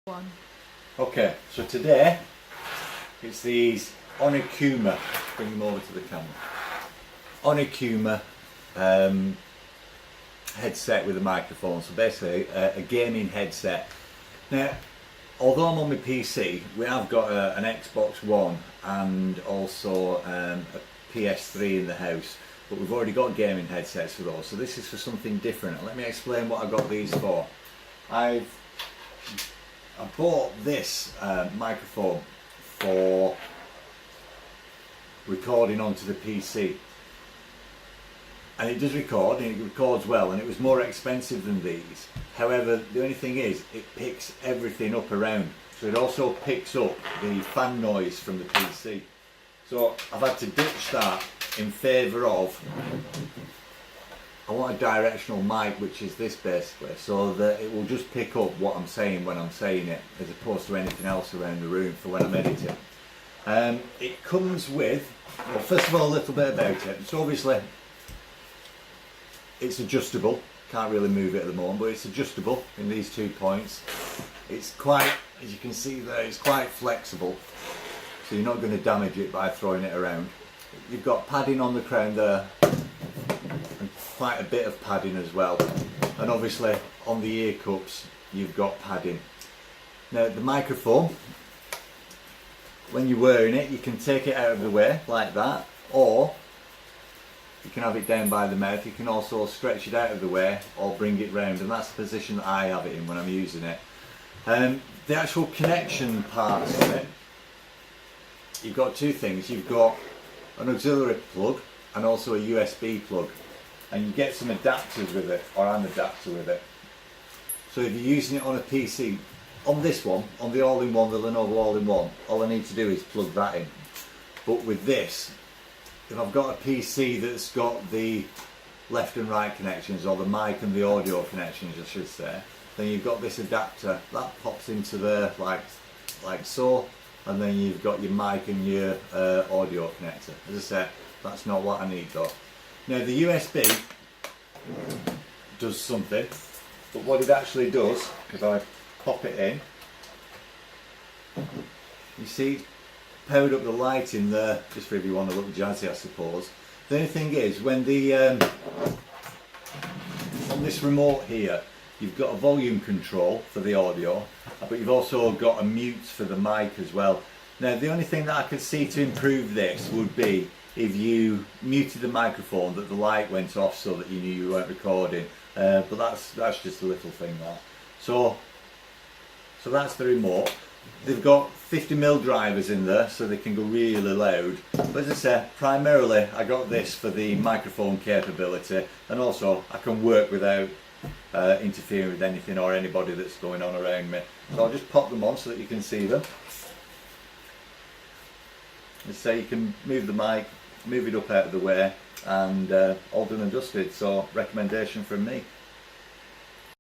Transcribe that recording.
One. Okay, so today it's these Onikuma, bring them over to the camera, Onikuma headset with a microphone, so basically a gaming headset. Now, although I'm on my PC, we have got an Xbox One and also a PS3 in the house, but we've already got gaming headsets for those, so this is for something different. And let me explain what I got these for. I bought this microphone for recording onto the PC, and it does record, and it records well, and it was more expensive than these. However, the only thing is it picks everything up around, so it also picks up the fan noise from the PC. So I've had to ditch that in favour of, I want a directional mic, which is this basically, so that it will just pick up what I'm saying when I'm saying it, as opposed to anything else around the room for when I'm editing. It comes with, well, first of all, a little bit about it. So obviously it's adjustable, can't really move it at the moment, but it's adjustable in these 2 points. It's quite, as you can see there, it's quite flexible, so you're not going to damage it by throwing it around. You've got padding on the crown there, and quite a bit of padding as well, and obviously on the ear cups you've got padding. Now the microphone, when you're wearing it, you can take it out of the way like that, or you can have it down by the mouth. You can also stretch it out of the way or bring it round, and that's the position that I have it in when I'm using it. The actual connection parts of it, you've got two things. You've got an auxiliary plug and also a USB plug, and you get some adapters with it, or an adapter with it. So if you're using it on a PC, on this one, on the all-in-one, the Lenovo all-in-one, all I need to do is plug that in. But with this, if I've got a PC that's got the left and right connections, or the mic and the audio connections I should say, then you've got this adapter that pops into there like so, and then you've got your mic and your audio connector. As I said, that's not what I need though. Now the USB does something, but what it actually does, if I pop it in, you see powered up the light in there, just for if you want to look jazzy I suppose. The only thing is, when the on this remote here, you've got a volume control for the audio, but you've also got a mute for the mic as well. Now the only thing that I could see to improve this would be if you muted the microphone, that the light went off so that you knew you weren't recording, but that's just a little thing that. So that's the remote. They've got 50mm drivers in there, so they can go really loud. But as I say, primarily I got this for the microphone capability, and also I can work without interfering with anything or anybody that's going on around me. So I'll just pop them on so that you can see them. As I say, you can move the mic, move it up out of the way, and all done and dusted. So recommendation from me.